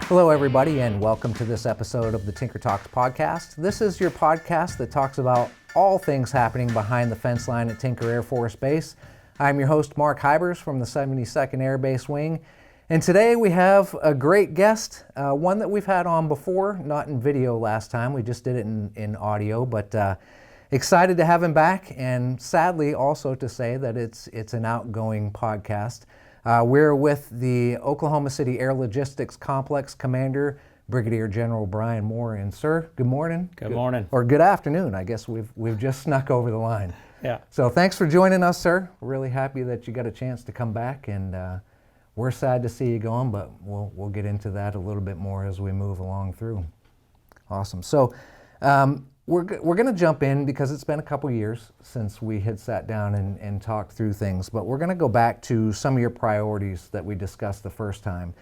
Hello, everybody, and welcome to this episode of the Tinker Talks podcast. This is your podcast that talks about all things happening behind the fence line at Tinker Air Force Base. I'm your host, Mark Hybers from the 72nd Air Base Wing, and today we have a great guest, one that we've had on before, not in video last time. We just did it in audio, but excited to have him back, and sadly also to say that it's an outgoing podcast. We're with the Oklahoma City Air Logistics Complex Commander, Brigadier General Brian Moore. And sir, good morning. Good morning. Or good afternoon. I guess we've just snuck over the line. Yeah. So thanks for joining us, sir. We're really happy that you got a chance to come back, and we're sad to see you going, but we'll get into that a little bit more as we move along through. Awesome. So we're going to jump in because it's been a couple years since we had sat down and talked through things, but we're going to go back to some of your priorities that we discussed the first time.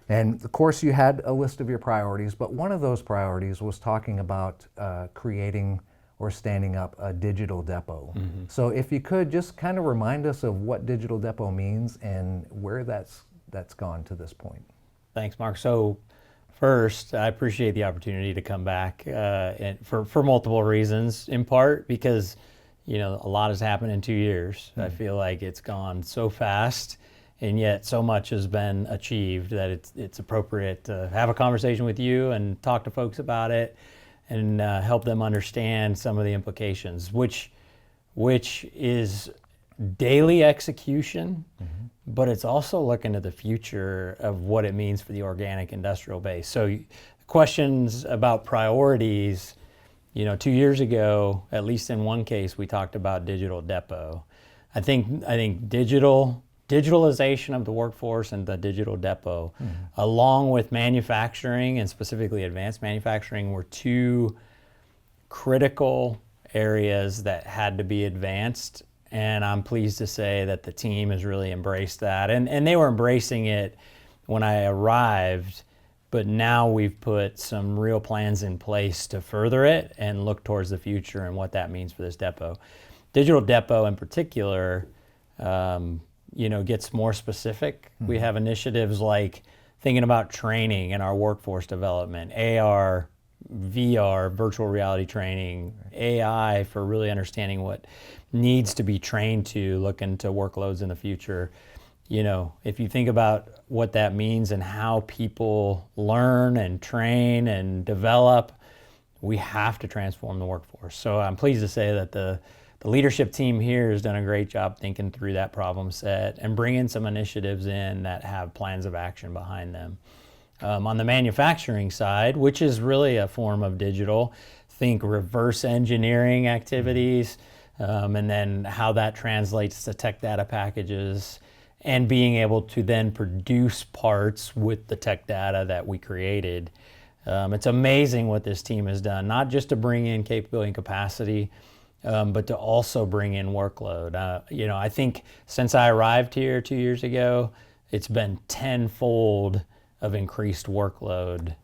And of course you had a list of your priorities, but one of those priorities was talking about creating or standing up a digital depot. Mm-hmm. So if you could just kind of remind us of what digital depot means and where that's gone to this point. Thanks, Mark. So first, I appreciate the opportunity to come back and for multiple reasons, in part because, a lot has happened in 2 years. Mm-hmm. I feel like it's gone so fast, and yet so much has been achieved that it's appropriate to have a conversation with you and talk to folks about it and help them understand some of the implications, which is daily execution, mm-hmm. but it's also looking to the future of what it means for the organic industrial base. So questions about priorities, 2 years ago, at least in one case, we talked about digital depot. I think digitalization of the workforce and the digital depot, mm-hmm. along with manufacturing and specifically advanced manufacturing, were two critical areas that had to be advanced. And I'm pleased to say that the team has really embraced that. And they were embracing it when I arrived, but now we've put some real plans in place to further it and look towards the future and what that means for this depot. Digital depot in particular, gets more specific. Mm-hmm. We have initiatives like thinking about training in our workforce development, AR, VR, virtual reality training, AI for really understanding what needs to be trained to look into workloads in the future. If you think about what that means and how people learn and train and develop, we have to transform the workforce. So I'm pleased to say that the leadership team here has done a great job thinking through that problem set and bringing some initiatives in that have plans of action behind them. On the manufacturing side, which is really a form of digital, think reverse engineering activities, and then how that translates to tech data packages and being able to then produce parts with the tech data that we created. It's amazing what this team has done, not just to bring in capability and capacity, but to also bring in workload. I think since I arrived here 2 years ago, it's been tenfold of increased workload.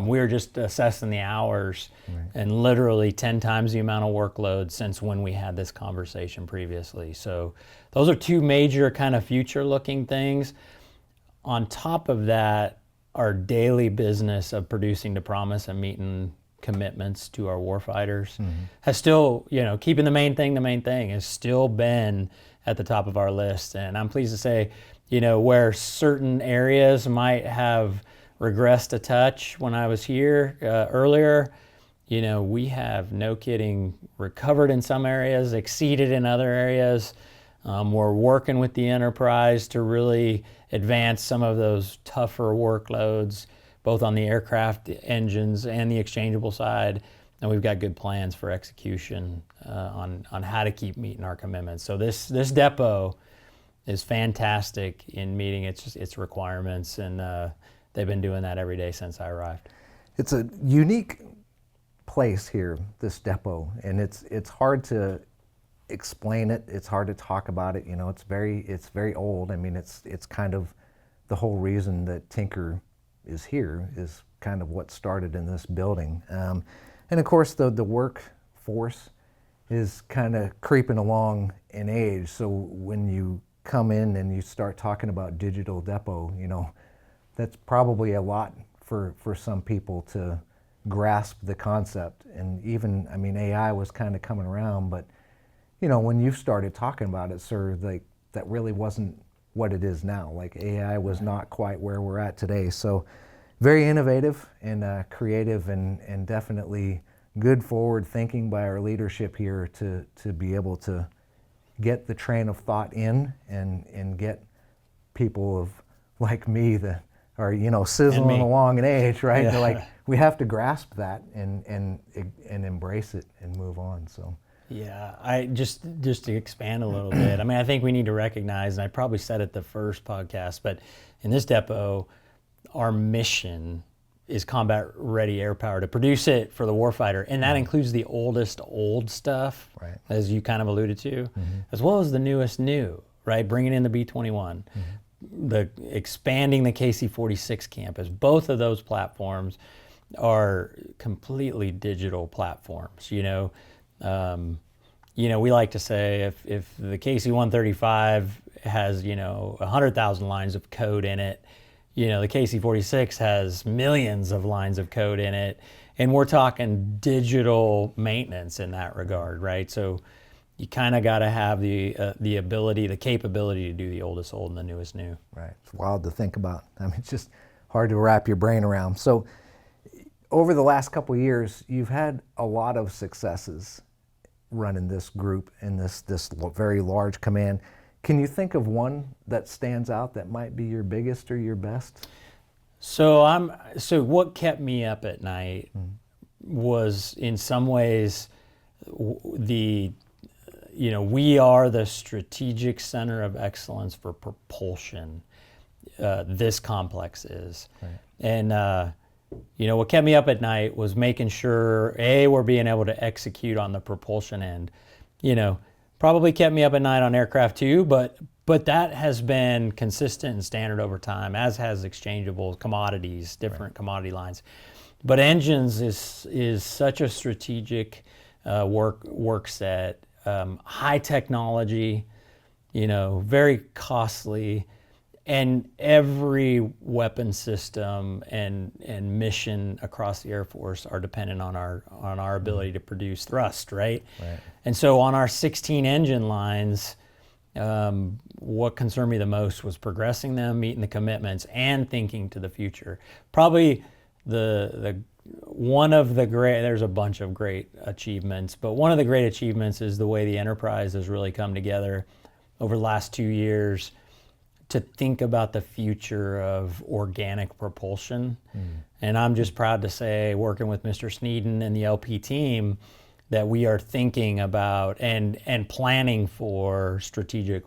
We were just assessing the hours, right, and literally 10 times the amount of workload since when we had this conversation previously. So those are two major kind of future-looking things. On top of that, our daily business of producing to promise and meeting commitments to our warfighters, mm-hmm. has still, keeping the main thing has still been at the top of our list. And I'm pleased to say, where certain areas might have regressed a touch when I was here earlier, we have, no kidding, recovered in some areas, exceeded in other areas. We're working with the enterprise to really advance some of those tougher workloads, both on the aircraft engines and the exchangeable side. And we've got good plans for execution on how to keep meeting our commitments. So this depot is fantastic in meeting its requirements, and they've been doing that every day since I arrived. It's a unique place here, this depot, and it's hard to explain it. It's hard to talk about it. It's very old. I mean, it's kind of the whole reason that Tinker is here is kind of what started in this building, and of course the workforce is kind of creeping along in age. So when you come in and you start talking about digital depot, that's probably a lot for some people to grasp the concept. And even, I mean, AI was kind of coming around, but you know, when you started talking about it, sir, like that really wasn't what it is now. Like AI was not quite where we're at today. So very innovative and creative, and definitely good forward thinking by our leadership here to be able to get the train of thought in and get people of like me that are, you know, sizzling along in age, right? Yeah. They're like, we have to grasp that and embrace it and move on. So yeah, I just to expand a little bit. I mean, I think we need to recognize, and I probably said it the first podcast, but in this depot, our mission is combat ready air power, to produce it for the warfighter, and that includes the oldest old stuff, right, as you kind of alluded to, as well as the newest new, right? Bringing in the B-21, the expanding the KC-46 campus. Both of those platforms are completely digital platforms. You know, we like to say if the KC-135 has 100,000 lines of code in it, you know, the KC-46 has millions of lines of code in it, and we're talking digital maintenance in that regard, right? So you kind of got to have the ability, the capability to do the oldest old and the newest new. right. It's wild to think about. I mean, it's just hard to wrap your brain around. So over the last couple of years, you've had a lot of successes running this group in this very large command. Can you think of one that stands out that might be your biggest or your best? So what kept me up at night was in some ways we are the strategic center of excellence for propulsion. This complex is. Right. And what kept me up at night was making sure, we're being able to execute on the propulsion end. Probably kept me up at night on aircraft too, but that has been consistent and standard over time, as has exchangeable commodities, different commodity lines. But engines is such a strategic work set, high technology, very costly. And every weapon system and mission across the Air Force are dependent on our ability to produce thrust, right? Right. And so on our 16 engine lines, what concerned me the most was progressing them, meeting the commitments, and thinking to the future. Probably one of the great, there's a bunch of great achievements, but one of the great achievements is the way the enterprise has really come together over the last 2 years to think about the future of organic propulsion. And I'm just proud to say, working with Mr. Sneeden and the LP team, that we are thinking about and planning for strategic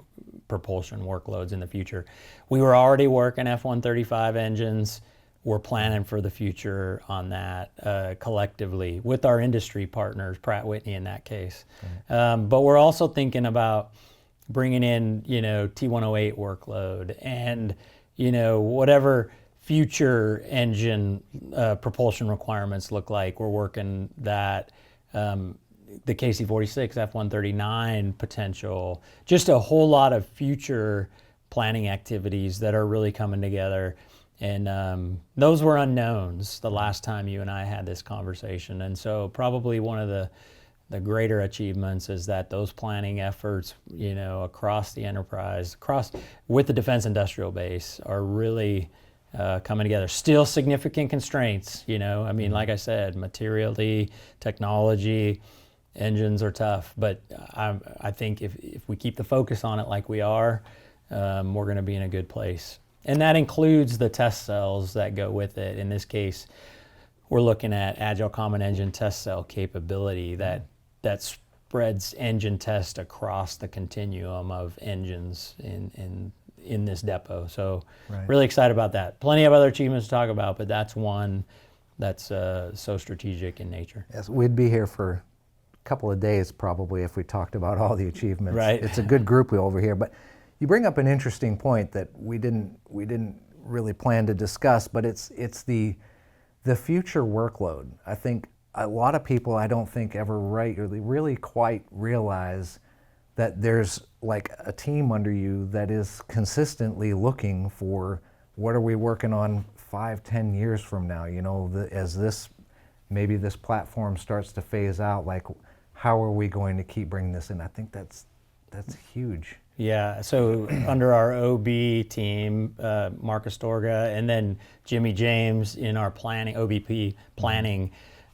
propulsion workloads in the future. We were already working F-135 engines. We're planning for the future on that collectively with our industry partners, Pratt & Whitney in that case. But we're also thinking about bringing in, T-108 workload and, whatever future engine propulsion requirements look like. We're working that, the KC-46, F-139 potential, just a whole lot of future planning activities that are really coming together. And those were unknowns the last time you and I had this conversation. And so probably one of the greater achievements is that those planning efforts, across the enterprise, with the defense industrial base, are really coming together. Still significant constraints, like I said, materially, technology, engines are tough, but I think if we keep the focus on it like we are, we're going to be in a good place. And that includes the test cells that go with it. In this case, we're looking at Agile Common Engine test cell capability that spreads engine test across the continuum of engines in this depot. So really excited about that. Plenty of other achievements to talk about, but that's one that's so strategic in nature. Yes, we'd be here for a couple of days probably if we talked about all the achievements. Right. It's a good group over here, but you bring up an interesting point that we didn't really plan to discuss, but it's the future workload. I think a lot of people, I don't think, ever really quite realize that there's like a team under you that is consistently looking for what are we working on 5-10 years from now, you know, as maybe this platform starts to phase out, like how are we going to keep bringing this in? I think that's huge. Yeah, so under our OB team, Mark Astorga, and then Jimmy James in our planning, OBP planning,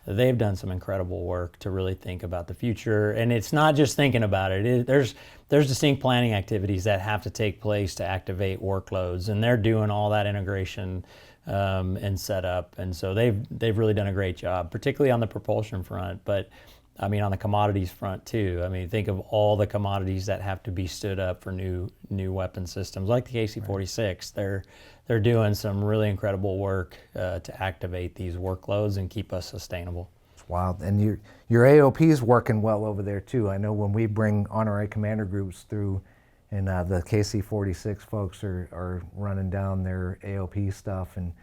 they've done some incredible work to really think about the future. And it's not just thinking about it. There's distinct planning activities that have to take place to activate workloads, and they're doing all that integration and setup. And so they've really done a great job, particularly on the propulsion front. But I mean, on the commodities front too. I mean, think of all the commodities that have to be stood up for new weapon systems, like the KC-46. They're doing some really incredible work to activate these workloads and keep us sustainable. It's wild, and your AOP is working well over there too. I know when we bring honorary commander groups through, and the KC-46 folks are running down their AOP stuff, and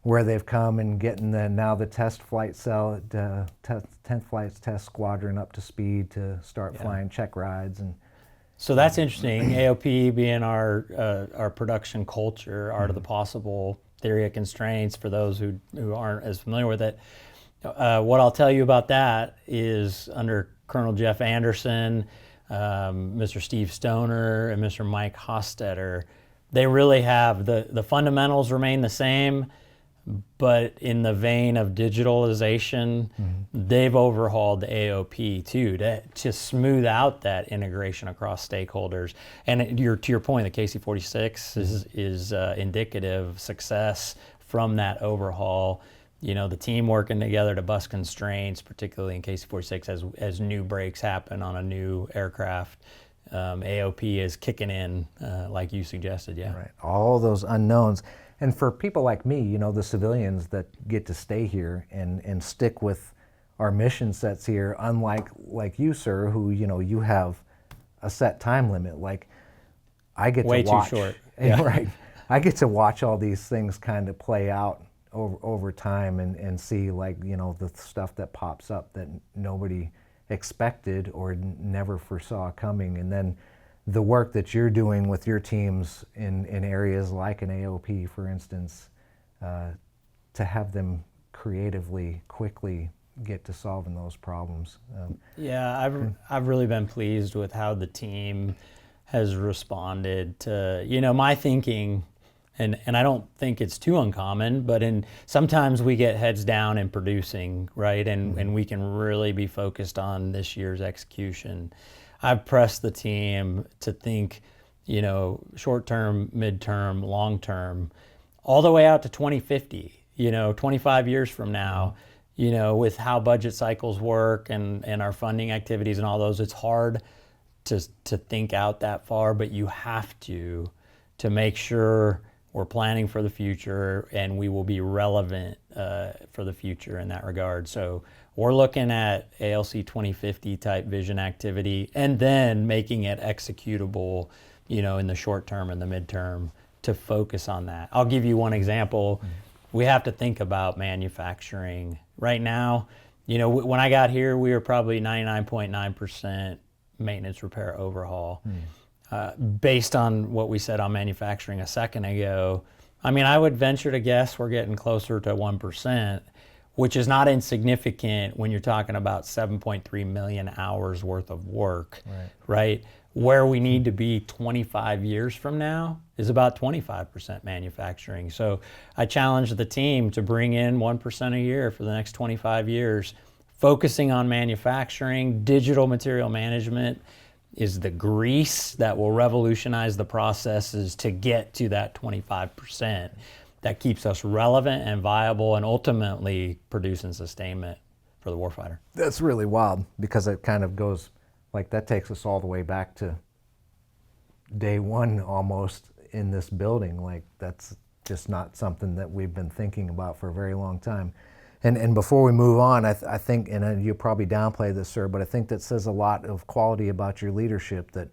where they've come and getting the test flight cell, 10th Flight Test Squadron up to speed to start flying check rides. And so that's interesting. AOP being our production culture, art of the possible, theory of constraints, for those who aren't as familiar with it. What I'll tell you about that is under Colonel Jeff Anderson, Mr. Steve Stoner, and Mr. Mike Hostetter, they really have the fundamentals remain the same. But in the vein of digitalization, they've overhauled the AOP too to smooth out that integration across stakeholders. And to your point, the KC-46 is indicative success from that overhaul. You know, the team working together to bust constraints, particularly in KC-46 as new breaks happen on a new aircraft. AOP is kicking in, like you suggested, yeah. Right, all those unknowns. And for people like me, you know, the civilians that get to stay here and stick with our mission sets here, unlike you, sir, who, you know, you have a set time limit. Like, I get way to watch. Too short. Yeah. Right. I get to watch all these things kind of play out over time and see, like, you know, the stuff that pops up that nobody expected or never foresaw coming. And then the work that you're doing with your teams in areas like an AOP, for instance, to have them creatively, quickly get to solving those problems. Yeah, I've really been pleased with how the team has responded to, you know, my thinking, and I don't think it's too uncommon, but sometimes we get heads down in producing, right? And we can really be focused on this year's execution. I've pressed the team to think, you know, short-term, mid-term, long-term, all the way out to 2050, you know, 25 years from now, you know, with how budget cycles work and our funding activities and all those, it's hard to think out that far, but you have to make sure we're planning for the future and we will be relevant for the future in that regard. So we're looking at ALC 2050 type vision activity and then making it executable, you know, in the short term and the midterm to focus on that. I'll give you one example. We have to think about manufacturing. Right now, you know, when I got here, we were probably 99.9% maintenance, repair, overhaul. Based on what we said on manufacturing a second ago, I mean, I would venture to guess we're getting closer to 1%, which is not insignificant when you're talking about 7.3 million hours worth of work, right? Where we need to be 25 years from now is about 25% manufacturing. So I challenge the team to bring in 1% a year for the next 25 years, focusing on manufacturing. Digital material management is the grease that will revolutionize the processes to get to that 25%. That keeps us relevant and viable and ultimately producing sustainment for the warfighter. That's really wild because it kind of goes, like, that takes us all the way back to day one almost in this building. Like, that's just not something that we've been thinking about for a very long time. And before we move on, I think, and you'll probably downplay this, sir, but I think that says a lot of quality about your leadership that,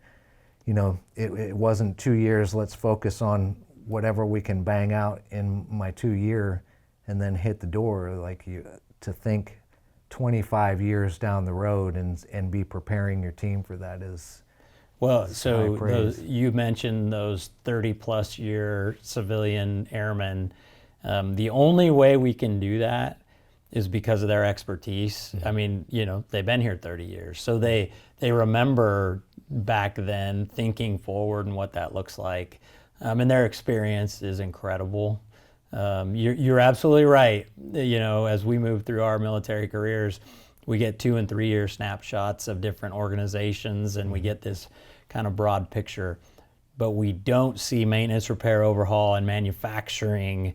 you know, it wasn't 2 years, let's focus on whatever we can bang out in my 2 year and then hit the door. Like, to think 25 years down the road and be preparing your team for that is well. So you mentioned those 30 plus year civilian airmen. The only way we can do that is because of their expertise. I mean, they've been here 30 years, so they remember back then thinking forward and what that looks like, and their experience is incredible. You're absolutely right. As we move through our military careers, we get 2 and 3 year snapshots of different organizations, and we get this kind of broad picture, but we don't see maintenance, repair, overhaul, and manufacturing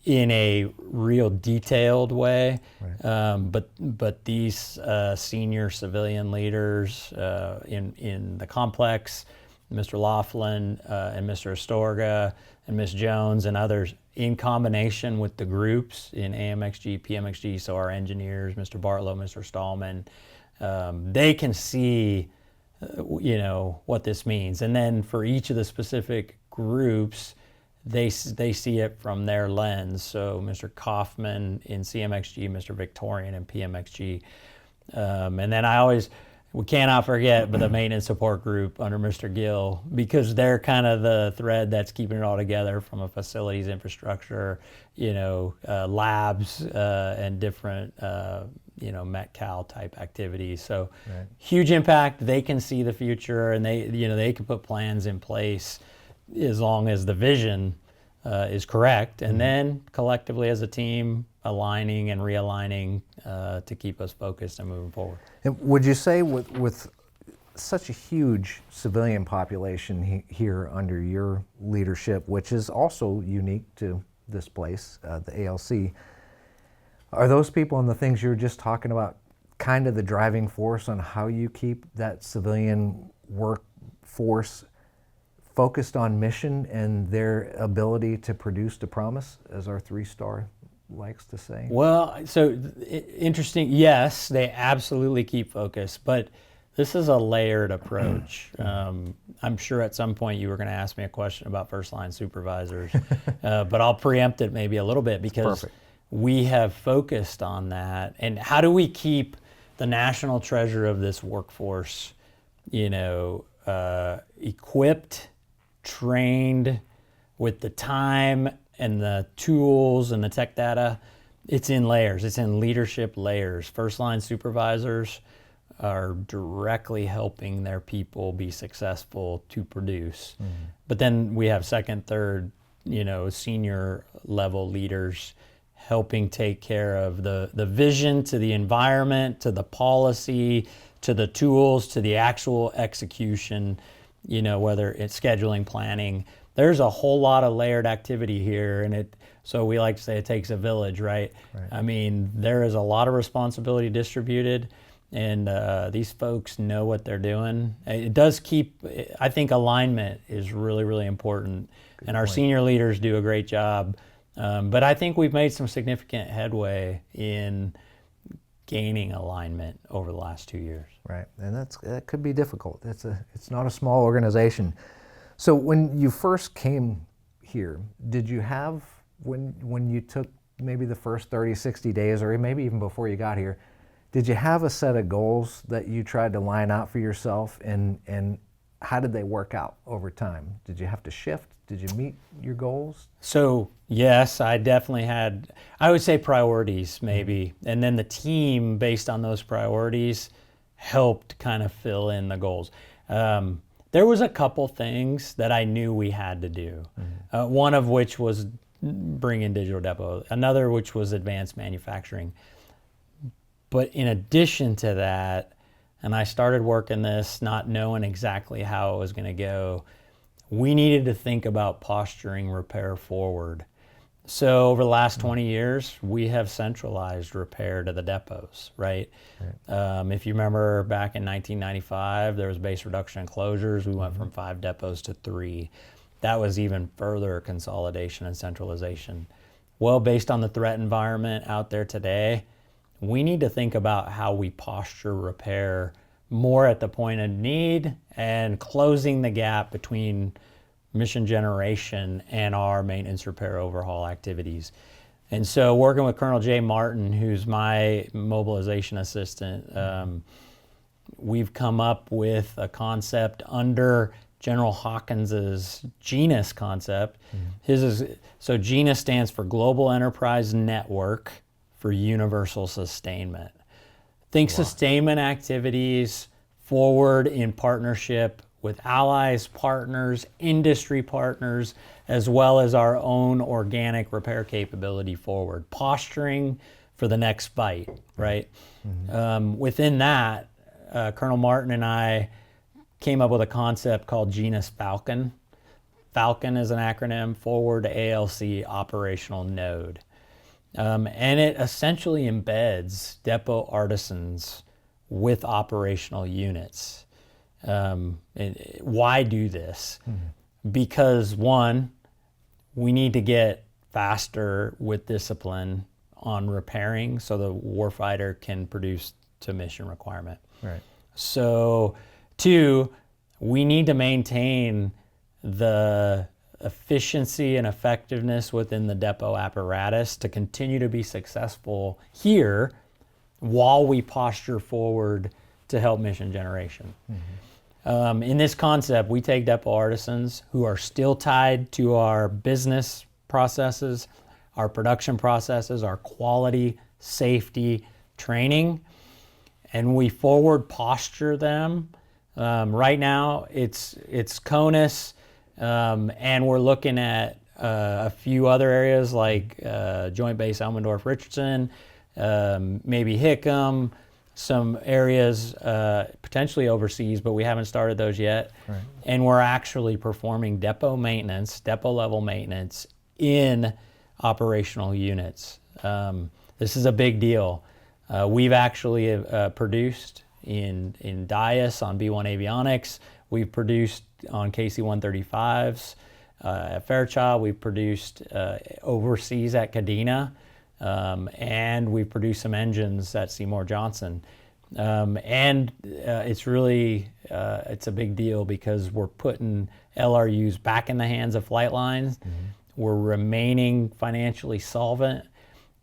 in a real detailed way. Right. But these senior civilian leaders in the complex, Mr. Laughlin and Mr. Astorga and Ms. Jones and others, in combination with the groups in AMXG, PMXG, so our engineers, Mr. Bartlow, Mr. Stallman, they can see what this means. And then for each of the specific groups, they see it from their lens. So Mr. Kaufman in CMXG, Mr. Victorian in PMXG. And then we cannot forget but the maintenance support group under Mr. Gill, because they're kind of the thread that's keeping it all together from a facilities infrastructure, labs and different, Met-Cal type activities. So right. Huge impact. They can see the future, and they can put plans in place as long as the vision is correct, and then collectively as a team, aligning and realigning to keep us focused and moving forward. And would you say with such a huge civilian population here under your leadership, which is also unique to this place, the ALC, are those people and the things you were just talking about kind of the driving force on how you keep that civilian workforce focused on mission and their ability to produce to promise, as our 3-star likes to say? Well, so interesting. Yes, they absolutely keep focused, but this is a layered approach. I'm sure at some point you were going to ask me a question about first-line supervisors, but I'll preempt it maybe a little bit, because Perfect. We have focused on that. And how do we keep the national treasure of this workforce, equipped, trained, with the time and the tools and the tech data? It's in layers. It's in leadership layers. First-line supervisors are directly helping their people be successful to produce. Mm-hmm. But then we have second, third, senior level leaders helping take care of the vision, to the environment, to the policy, to the tools, to the actual execution, whether it's scheduling, planning. There's a whole lot of layered activity here, and so we like to say it takes a village, right? I mean, there is a lot of responsibility distributed, and these folks know what they're doing. It does I think alignment is really, really important, and our senior leaders do a great job. But I think we've made some significant headway in gaining alignment over the last 2 years. Right, and that could be difficult. It's not a small organization. So when you first came here, did you have, when you took maybe the first 30, 60 days, or maybe even before you got here, did you have a set of goals that you tried to line out for yourself, and how did they work out over time? Did you have to shift? Did you meet your goals? So yes, I definitely had, I would say, priorities maybe. And then the team, based on those priorities, helped kind of fill in the goals. There was a couple things that I knew we had to do. Mm-hmm. One of which was bring in digital depot, another which was advanced manufacturing. But in addition to that, and I started working this not knowing exactly how it was going to go, we needed to think about posturing repair forward. So over the last 20 years, we have centralized repair to the depots, right? If you remember back in 1995, there was base reduction and closures. We went from 5 depots to 3. That was even further consolidation and centralization. Well, based on the threat environment out there today, we need to think about how we posture repair more at the point of need and closing the gap between mission generation and our maintenance, repair, overhaul activities. And so working with Colonel Jay Martin, who's my mobilization assistant, we've come up with a concept under General Hawkins's GENIS concept. His is, so GENIS stands for Global Enterprise Network for Universal Sustainment. Think sustainment activities forward in partnership with allies, partners, industry partners, as well as our own organic repair capability forward. Posturing for the next fight, right? Within that, Colonel Martin and I came up with a concept called GENIS Falcon. Falcon is an acronym, Forward ALC Operational Node. And it essentially embeds depot artisans with operational units. Why do this? Because one, we need to get faster with discipline on repairing so the warfighter can produce to mission requirement. Right. So two, we need to maintain the efficiency and effectiveness within the depot apparatus to continue to be successful here while we posture forward to help mission generation. In this concept, we take depot artisans who are still tied to our business processes, our production processes, our quality, safety, training, and we forward posture them. Right now, it's CONUS, and we're looking at a few other areas like Joint Base Elmendorf-Richardson, maybe Hickam, some areas potentially overseas, but we haven't started those yet. Right. And we're actually performing depot maintenance, depot level maintenance in operational units. This is a big deal. We've actually produced in Dias on B-1 Avionics. We've produced on KC-135s at Fairchild. We've produced overseas at Kadena. And we've produced some engines at Seymour Johnson. It's really, it's a big deal because we're putting LRUs back in the hands of flight lines. We're remaining financially solvent.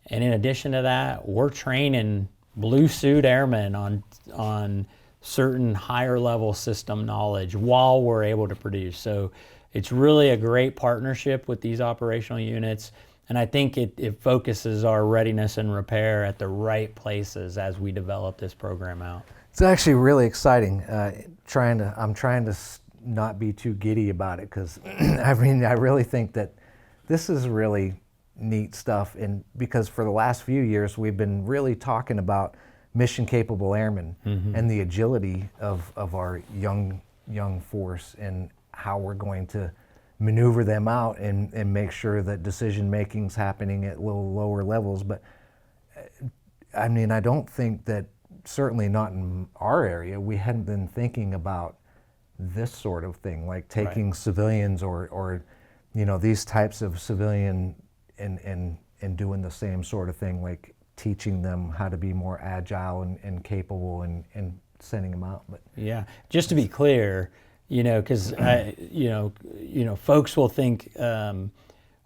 And in addition to that, we're training blue suit airmen on certain higher level system knowledge while we're able to produce. So it's really a great partnership with these operational units. And I think it focuses our readiness and repair at the right places as we develop this program out. It's actually really exciting. I'm trying to not be too giddy about it because I really think that this is really neat stuff. And because for the last few years we've been really talking about mission capable airmen and the agility of our young force and how we're going to maneuver them out and make sure that decision making's happening at little lower levels. But I mean, I don't think that, certainly not in our area, we hadn't been thinking about this sort of thing, like taking civilians or these types of civilian and doing the same sort of thing, like teaching them how to be more agile and capable and sending them out. But yeah, just to be clear, because folks will think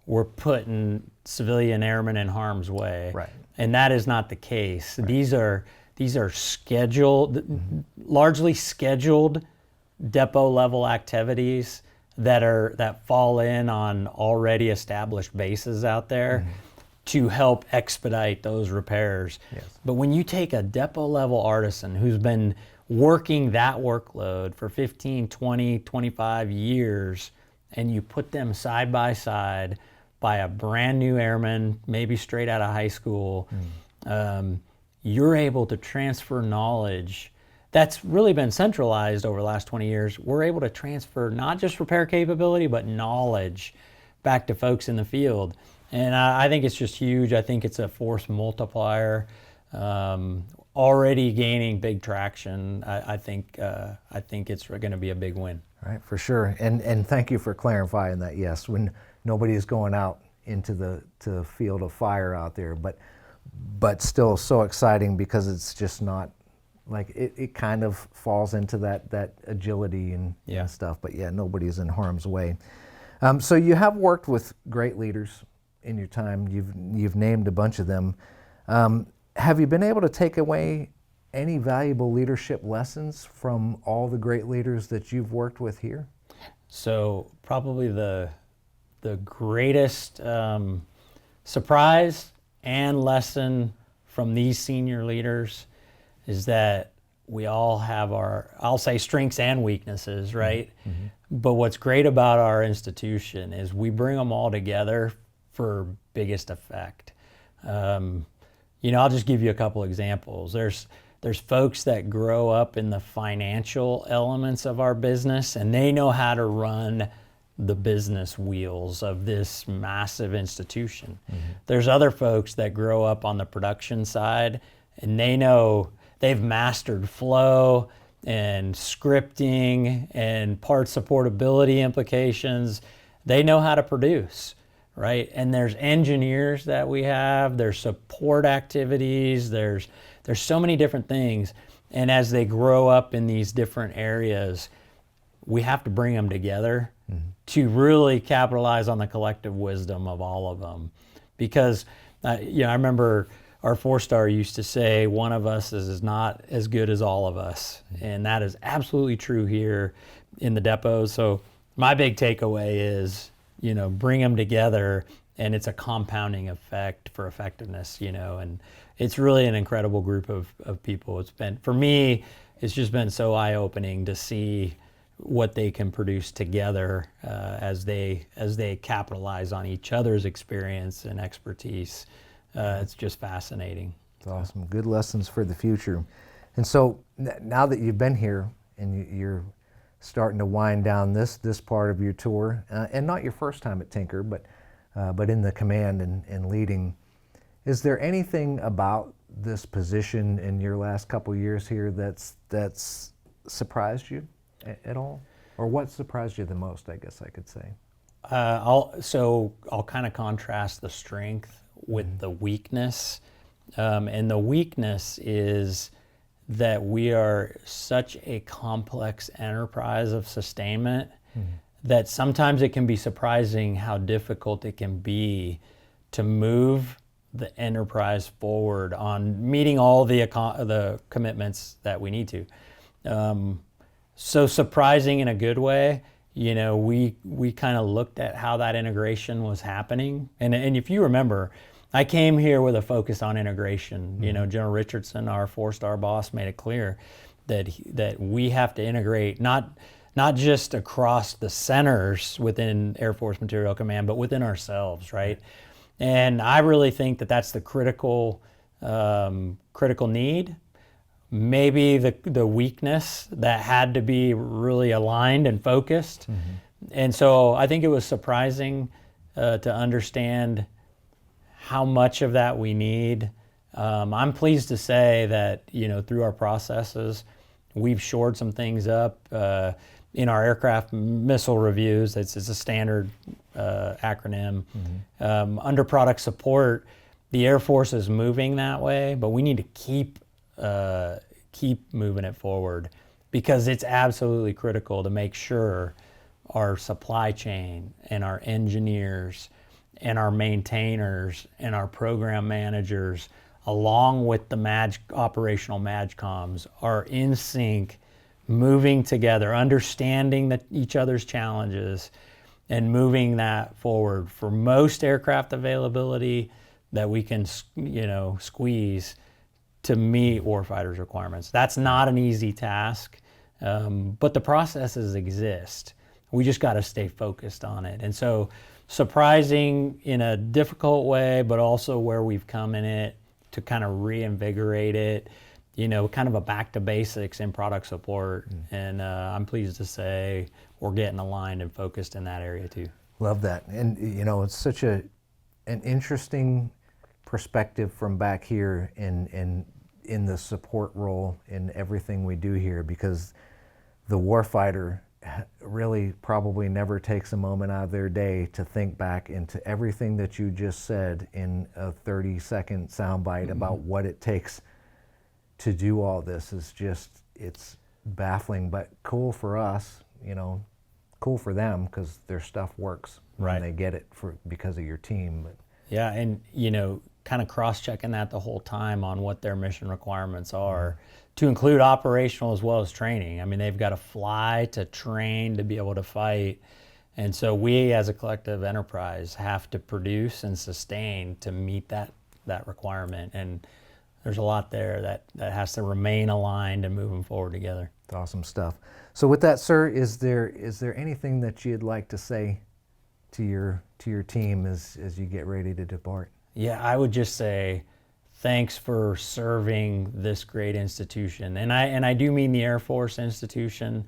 we're putting civilian airmen in harm's way, right? And that is not the case. Right. These are scheduled, largely scheduled depot level activities that fall in on already established bases out there to help expedite those repairs. Yes. But when you take a depot level artisan who's been working that workload for 15, 20, 25 years, and you put them side by side by a brand new airman, maybe straight out of high school, you're able to transfer knowledge that's really been centralized over the last 20 years. We're able to transfer not just repair capability, but knowledge back to folks in the field. And I think it's just huge. I think it's a force multiplier. Already gaining big traction. I think it's going to be a big win. Right, for sure. And thank you for clarifying that. Yes, when nobody is going out into the field of fire out there, but still so exciting because it's just not like it kind of falls into that agility and stuff. But yeah, nobody's in harm's way. So you have worked with great leaders in your time. You've named a bunch of them. Have you been able to take away any valuable leadership lessons from all the great leaders that you've worked with here? So probably the greatest surprise and lesson from these senior leaders is that we all have our, I'll say, strengths and weaknesses, right? Mm-hmm. But what's great about our institution is we bring them all together for biggest effect. I'll just give you a couple examples. There's folks that grow up in the financial elements of our business, and they know how to run the business wheels of this massive institution. Mm-hmm. There's other folks that grow up on the production side, and they know they've mastered flow and scripting and part supportability implications. They know how to produce, right? And there's engineers that we have, there's support activities, there's so many different things. And as they grow up in these different areas, we have to bring them together to really capitalize on the collective wisdom of all of them. Because, I remember our 4-star used to say, one of us is not as good as all of us. And that is absolutely true here in the depots. So my big takeaway is, bring them together, and it's a compounding effect for effectiveness, and it's really an incredible group of people. It's been, for me, it's just been so eye-opening to see what they can produce together as they capitalize on each other's experience and expertise. It's just fascinating. It's awesome. Good lessons for the future. And so now that you've been here and you're starting to wind down this part of your tour, and not your first time at Tinker, but in the command and leading, is there anything about this position in your last couple years here that's surprised you at all? Or what surprised you the most, I guess I could say? I'll kind of contrast the strength with the weakness. And the weakness is that we are such a complex enterprise of sustainment that sometimes it can be surprising how difficult it can be to move the enterprise forward on meeting all the commitments that we need to. So surprising in a good way. We kind of looked at how that integration was happening. And if you remember, I came here with a focus on integration. General Richardson, our 4-star boss, made it clear that we have to integrate not just across the centers within Air Force Material Command, but within ourselves, right? And I really think that that's the critical need. Maybe the weakness that had to be really aligned and focused. And so I think it was surprising to understand how much of that we need. I'm pleased to say that, through our processes, we've shored some things up in our aircraft missile reviews. It's a standard acronym. Under product support, the Air Force is moving that way, but we need to keep moving it forward, because it's absolutely critical to make sure our supply chain and our engineers and our maintainers and our program managers, along with the operational MAGCOMs, are in sync, moving together, understanding each other's challenges, and moving that forward for most aircraft availability that we can, squeeze to meet warfighters' requirements. That's not an easy task, but the processes exist. We just got to stay focused on it. And so, surprising in a difficult way, but also where we've come in it to kind of reinvigorate it, kind of a back to basics in product support. And I'm pleased to say we're getting aligned and focused in that area too. Love that. And it's such an interesting perspective from back here in the support role in everything we do here, because the warfighter really probably never takes a moment out of their day to think back into everything that you just said in a 30-second soundbite about what it takes to do all this. It's baffling, but cool for us, cool for them, because their stuff works when they get it because of your team. But yeah, and kind of cross-checking that the whole time on what their mission requirements are, to include operational as well as training. I mean, they've got to fly to train to be able to fight. And so we as a collective enterprise have to produce and sustain to meet that requirement. And there's a lot there that has to remain aligned and moving forward together. It's awesome stuff. So with that, sir, is there anything that you'd like to say to your team as you get ready to depart? Yeah, I would just say thanks for serving this great institution. And I do mean the Air Force institution,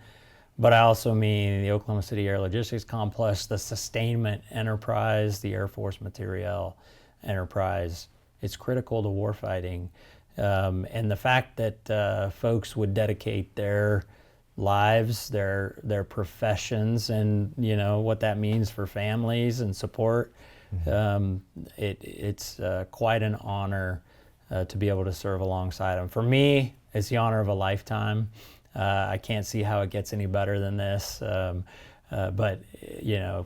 but I also mean the Oklahoma City Air Logistics Complex, the sustainment enterprise, the Air Force materiel enterprise. It's critical to warfighting. And the fact that folks would dedicate their lives, their professions, and what that means for families and support, it's quite an honor to be able to serve alongside them. For me, it's the honor of a lifetime. I can't see how it gets any better than this. But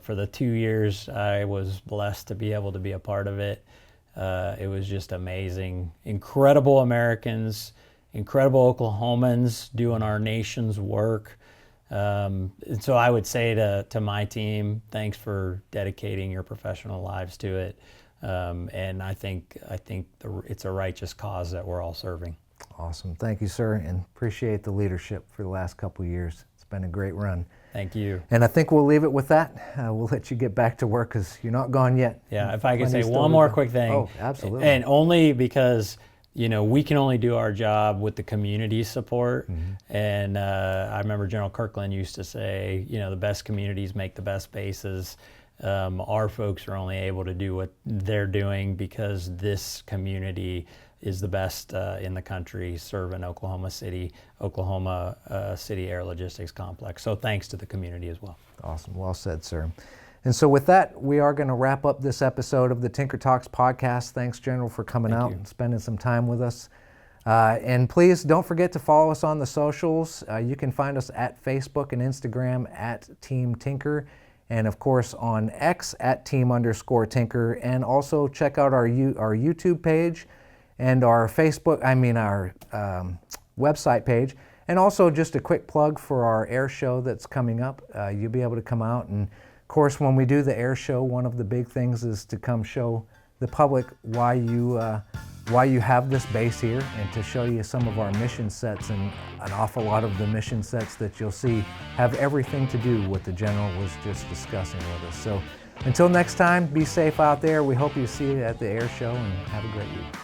for the 2 years I was blessed to be able to be a part of it, it was just amazing. Incredible Americans, incredible Oklahomans doing our nation's work. And so I would say to my team, thanks for dedicating your professional lives to it. And I think it's a righteous cause that we're all serving. Awesome. Thank you, sir, and appreciate the leadership for the last couple of years. It's been a great run. Thank you. And I think we'll leave it with that. We'll let you get back to work because you're not gone yet. Yeah, if I could say one more quick thing. Oh, absolutely. And only because we can only do our job with the community support. And I remember General Kirkland used to say, the best communities make the best bases. Our folks are only able to do what they're doing because this community is the best in the country serving Oklahoma City Air Logistics Complex. So thanks to the community as well. Awesome. Well said, sir. And so with that, we are going to wrap up this episode of the Tinker Talks podcast. Thanks, General, for coming out and spending some time with us. And please don't forget to follow us on the socials. You can find us at Facebook and Instagram at Team Tinker, and of course on X at Team_Tinker. And also check out our YouTube page and our website page. And also just a quick plug for our air show that's coming up. You'll be able to come out, and of course when we do the air show, one of the big things is to come show the public why you have this base here, and to show you some of our mission sets. And an awful lot of the mission sets that you'll see have everything to do with what the General was just discussing with us. So until next time, be safe out there. We hope you see you at the air show, and have a great week.